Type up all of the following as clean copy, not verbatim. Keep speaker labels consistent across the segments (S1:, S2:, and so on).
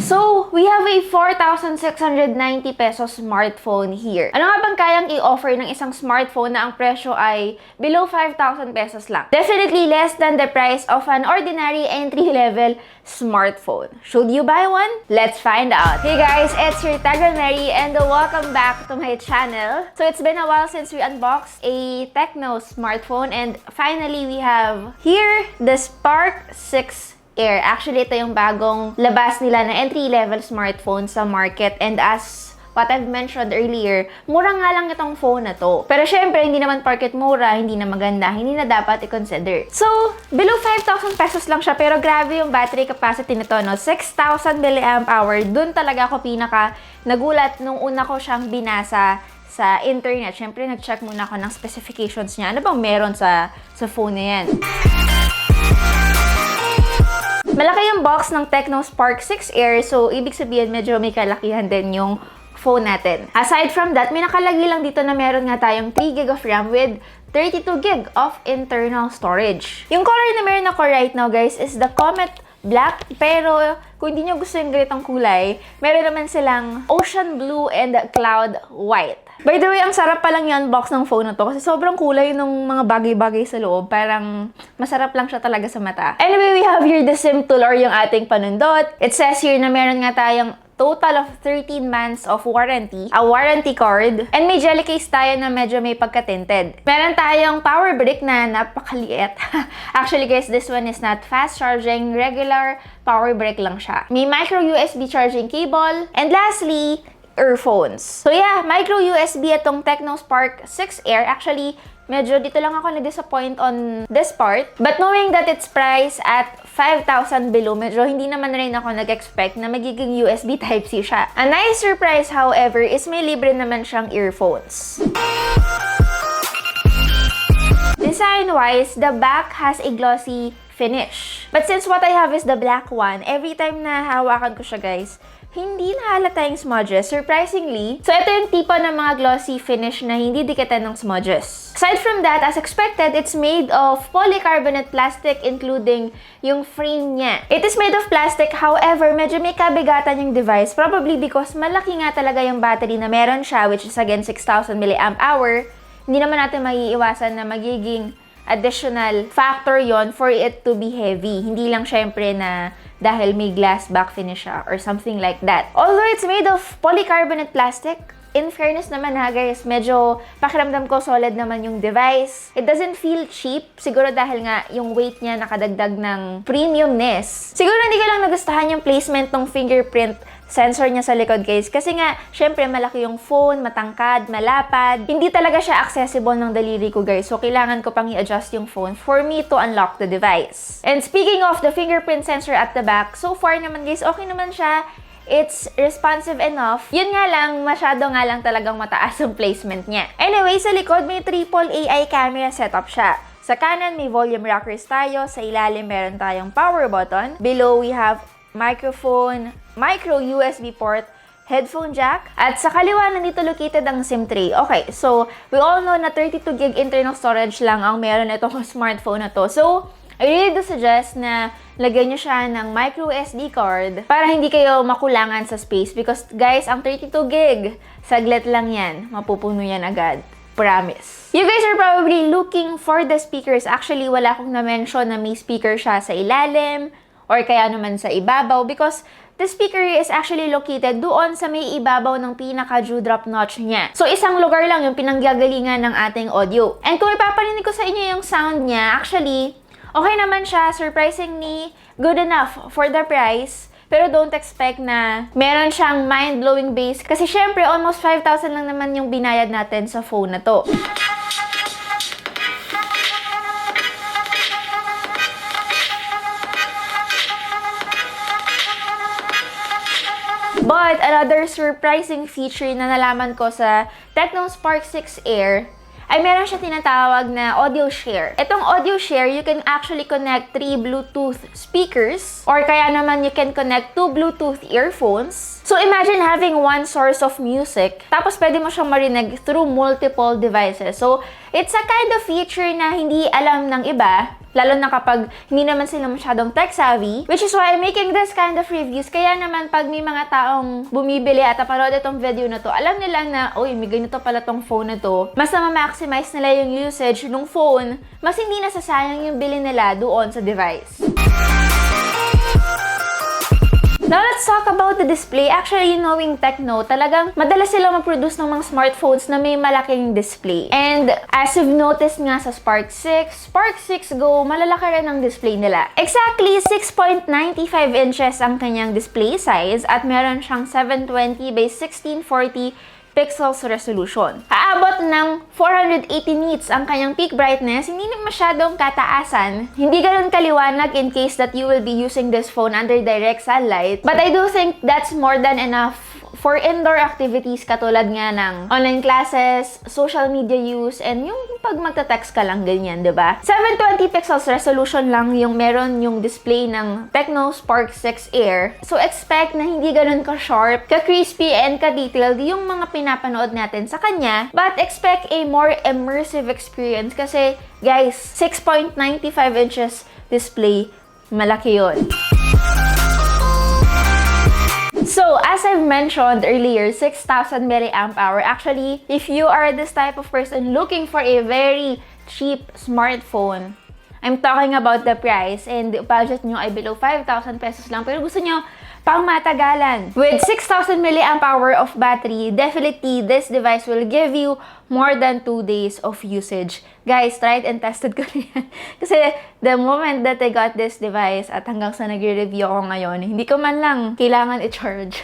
S1: So, we have a 4,690 pesos smartphone here. Ano nga bang kayang i-offer ng isang smartphone na ang presyo ay below 5,000 pesos lang? Definitely less than the price of an ordinary entry-level smartphone. Should you buy one? Let's find out. Hey guys, it's your Mary and welcome back to my channel. So, it's been a while since we unboxed a Tecno smartphone and finally we have here the Spark 6 Air. Actually, ito yung bagong labas nila na entry-level smartphone sa market, and as what I've mentioned earlier, mura nga lang itong phone na to. Pero syempre, hindi naman porket mura, hindi na maganda, hindi na dapat i-consider. So, below 5,000 pesos lang siya, pero grabe yung battery capacity nito, no? 6,000 mAh. Dun talaga ako pinaka nagulat nung una ko siyang binasa sa internet. Syempre, nag-check muna ako ng specifications niya. Ano bang meron sa phone na yan? Malaki yung box ng Tecno Spark 6 Air, so ibig sabihin medyo may kalakihan din yung phone natin. Aside from that, may nakalagay lang dito na meron nga tayong 3GB of RAM with 32GB of internal storage. Yung color na meron ako right now, guys, is the Comet Black, pero kung hindi nyo gusto yung ganitong kulay, meron naman silang Ocean Blue and Cloud White. By the way, ang sarap palang i-unbox ng phone na to kasi sobrang kulay ng mga bagay-bagay sa loob. Parang masarap lang siya talaga sa mata. Anyway, we have here the SIM tool or yung ating panundot. It says here na meron nga tayong total of 13 months of warranty, a warranty card, and may jelly case tayo na medyo may pagka-tinted. Meron tayong power brick na napakaliit. Actually guys, this one is not fast charging, regular power brick lang siya. May micro USB charging cable, and lastly, earphones. So yeah, micro USB itong Tecno Spark 6 Air. Actually, medyo dito lang ako na-disappoint on this part. But knowing that it's priced at 5,000 below, medyo hindi naman rin ako nag-expect na magiging USB Type-C siya. A nice surprise, however, is may libre naman siyang earphones. Design-wise, the back has a glossy finish. But since what I have is the black one, every time na hawakan ko siya, guys, hindi nahalata yung smudges, surprisingly. So, ito yung tipo ng mga glossy finish na hindi dikitan ng smudges. Aside from that, as expected, it's made of polycarbonate plastic, including yung frame niya. It is made of plastic, however, medyo may kabigatan yung device, probably because malaki nga talaga yung battery na meron siya, which is again 6,000 mAh. Hindi naman natin maiiwasan na magiging additional factor yon for it to be heavy. Hindi lang syempre na dahil may glass back finish siya or something like that. Although it's made of polycarbonate plastic, in fairness naman ha guys, medyo pakiramdam ko solid naman yung device. It doesn't feel cheap. Siguro dahil nga yung weight niya nakadagdag ng premiumness. Siguro hindi ko lang nagustuhan yung placement ng fingerprint sensor niya sa likod, guys. Kasi nga, syempre, malaki yung phone, matangkad, malapad. Hindi talaga siya accessible ng daliri ko, guys. So, kailangan ko pang i-adjust yung phone for me to unlock the device. And speaking of the fingerprint sensor at the back, so far naman, guys, okay naman siya. It's responsive enough. Yun nga lang, masyado nga lang talagang mataas yung placement niya. Anyway, sa likod, may triple AI camera setup siya. Sa kanan, may volume rockers tayo. Sa ilalim, meron tayong power button. Below, we have microphone, micro USB port, headphone jack, at sa kaliwa nandito located ang SIM tray. Okay, so we all know na 32GB internal storage lang ang meron itong smartphone na to. So, I really do suggest na lagyan nyo siya ng micro SD card para hindi kayo makulangan sa space because guys, ang 32GB, saglit lang yan. Mapupuno yan agad. Promise. You guys are probably looking for the speakers. Actually, wala akong na-mention na may speaker siya sa ilalim or kaya naman sa ibabaw because the speaker is actually located doon sa may ibabaw ng pinaka-dewdrop notch niya. So, isang lugar lang yung pinanggagalingan ng ating audio. And kung ipaparinig ko sa inyo yung sound niya, actually, okay naman siya. Surprisingly, good enough for the price. Pero don't expect na meron siyang mind-blowing bass. Kasi syempre, almost 5,000 lang naman yung binayad natin sa phone na to. But another surprising feature na nalaman ko sa Tecno Spark 6 Air ay meron siya tinatawag na audio share. Itong audio share, you can actually connect 3 Bluetooth speakers or kaya naman you can connect 2 Bluetooth earphones. So imagine having one source of music tapos pwede mo siyang marinig through multiple devices. So It's a kind of feature na hindi alam ng iba, lalo na kapag hindi naman sila masyadong tech-savvy, which is why I'm making this kind of reviews. Kaya naman, pag may mga taong bumibili at napanood itong video na to, alam nila na, uy, may ganito pala tong phone na to. Mas na ma-maximize nila yung usage ng phone, mas hindi nasasayang yung bili nila doon sa device. Now, let's talk about the display. Actually, knowing Tecno, talagang madalas sila mag-produce ng mga smartphones na may malaking display. And as you've noticed nga sa Spark 6, Spark 6 Go, malalaki rin ang display nila. Exactly 6.95 inches ang kanyang display size at meron siyang 720 by 1640 pixels resolution. Aabot ng 480 nits ang kanyang peak brightness, hindi na masyadong kataasan. Hindi ganun kaliwanag in case that you will be using this phone under direct sunlight. But I do think that's more than enough for indoor activities katulad nga ng online classes, social media use, and yung pag magta-text ka lang ganyan, diba? 720 pixels resolution lang yung meron yung display ng Tecno Spark 6 Air. So expect na hindi ganun ka-sharp, ka-crispy, and ka-detailed yung mga pinapanood natin sa kanya. But expect a more immersive experience kasi, guys, 6.95 inches display, malaki yun. So, as I've mentioned earlier, 6,000 mAh. Actually, if you are this type of person looking for a very cheap smartphone, I'm talking about the price, and the budget nyo ay below 5,000 pesos lang, pero gusto nyo pang matagalan. With 6,000 mAh of battery, definitely this device will give you more than 2 days of usage. Guys, tried and tested ko yan. Kasi the moment that I got this device at hanggang sa nagre-review ako ngayon, hindi ko man lang kailangan i-charge.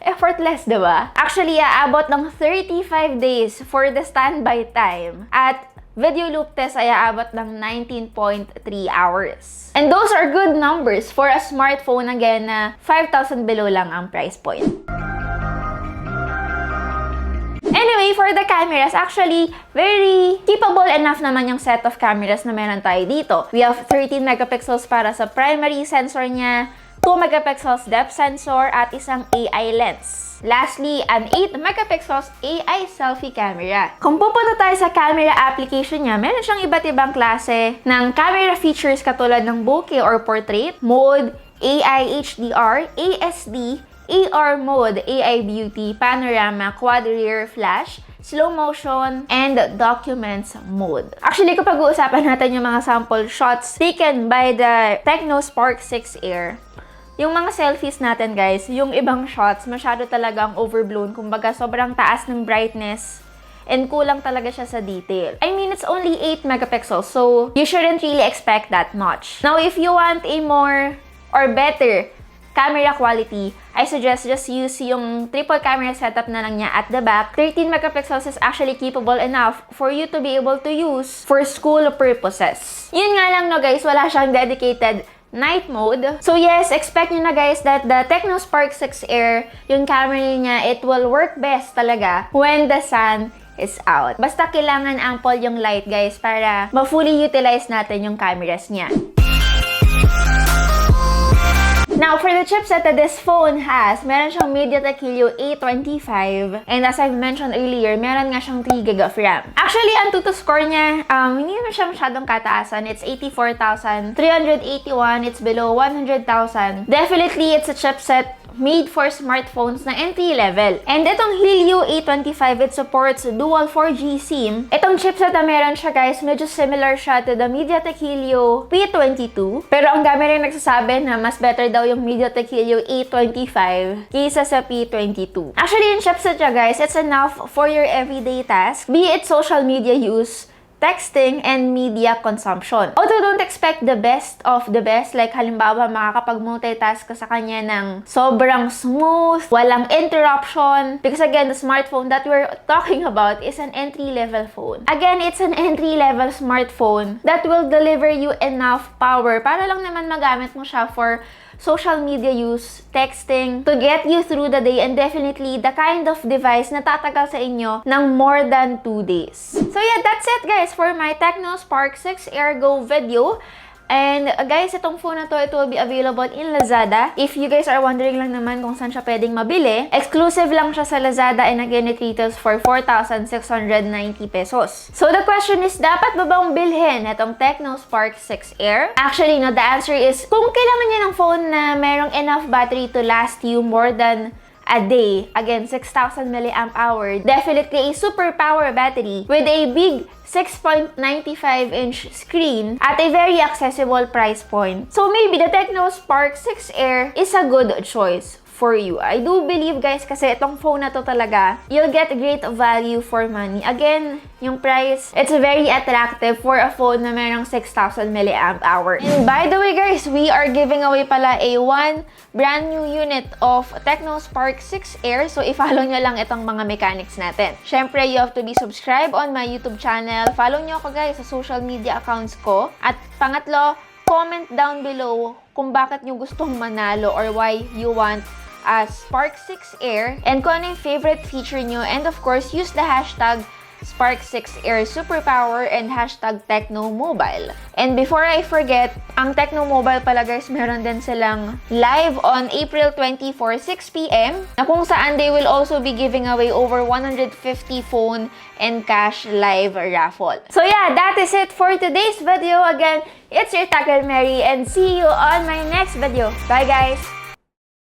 S1: Effortless, diba? Actually, aabot ng 35 days for the standby time. At video loop test ay aabot ng 19.3 hours. And those are good numbers for a smartphone again na 5,000 below lang ang price point. Anyway, for the cameras, actually, very capable enough naman yung set of cameras na meron tayo dito. We have 13 megapixels para sa primary sensor niya, 2 megapixels depth sensor, at isang AI lens. Lastly, an 8 megapixels AI selfie camera. Kung pupunta tayo sa camera application niya, meron siyang iba't ibang klase ng camera features katulad ng bokeh or portrait mode, AI HDR, ASD, AR mode, AI beauty, panorama, quad rear flash, slow motion, and documents mode. Actually, kapag uusapan natin yung mga sample shots taken by the Tecno Spark 6 Air, yung mga selfies natin, guys, yung ibang shots, masyado talagang overblown. Kumbaga, sobrang taas ng brightness and kulang talaga siya sa detail. I mean, it's only 8 megapixels, so you shouldn't really expect that much. Now, if you want a more or better camera quality, I suggest just use yung triple camera setup na lang niya at the back. 13 megapixels is actually capable enough for you to be able to use for school purposes. Yun nga lang, no, guys, wala siyang dedicated night mode. So yes, expect nyo na, guys, that the Tecno Spark 6 Air, yung camera niya, it will work best talaga when the sun is out. Basta kailangan ample yung light, guys, para ma-fully utilize natin yung cameras niya. Now, for the chipset that this phone has, meron siyang MediaTek Helio A25. And as I've mentioned earlier, meron nga siyang 3GB of RAM. Actually, ang Antutu score niya, hindi naman siya masyadong kataasan. It's 84,381. It's below 100,000. Definitely, it's a chipset made for smartphones na entry level. And itong Helio A25, it supports dual 4G SIM. Itong chipset na meron siya, guys, medyo similar siya to the MediaTek Helio P22. Pero ang dami rin nagsasabi na mas better daw yung MediaTek Helio A25 kaysa sa P22. Actually, yung chipset niya, guys, it's enough for your everyday task, be it social media use, texting, and media consumption. Although don't expect the best of the best, like halimbawa makakapag-multitask ka sa kanya ng sobrang smooth, walang interruption, because again, the smartphone that we're talking about is an entry-level phone. Again, it's an entry-level smartphone that will deliver you enough power para lang naman magamit mo siya for social media use, texting, to get you through the day, and definitely the kind of device na tatagal sa inyo ng more than 2 days. So yeah, that's it, guys, for my Tecno Spark 6 Air Go video. And guys, itong phone na to, it will be available in Lazada. If you guys are wondering lang naman kung saan siya pwedeng mabili, exclusive lang siya sa Lazada and again, it retails for 4,690 pesos. So the question is, dapat ba bang bilhin itong Tecno Spark 6 Air? Actually, no, the answer is, kung kailangan niya ng phone na merong enough battery to last you more than a day, again, 6,000 milliamp hour, definitely a super power battery with a big 6.95-inch screen at a very accessible price point. So maybe the Tecno Spark 6 Air is a good choice for you. I do believe, guys, kasi itong phone na to talaga, you'll get great value for money. Again, yung price, it's very attractive for a phone na merong 6,000 milliamp hour. And by the way, guys, we are giving away pala a one brand new unit of Tecno Spark 6 Air. So, i-follow nyo lang itong mga mechanics natin. Syempre, you have to be subscribed on my YouTube channel. Follow nyo ako, guys, sa social media accounts ko. At pangatlo, comment down below kung bakit nyo gustong manalo or why you want Spark 6 Air and kung ano yung favorite feature nyo, and of course, use the hashtag Spark 6 Air Superpower and hashtag Tecno Mobile. And before I forget, ang Tecno Mobile pala, guys, meron din silang live on April 24, 6 p.m. na kung saan they will also be giving away over 150 phone and cash live raffle. So yeah, that is it for today's video. Again, it's your Tackle Mary and see you on my next video. Bye, guys!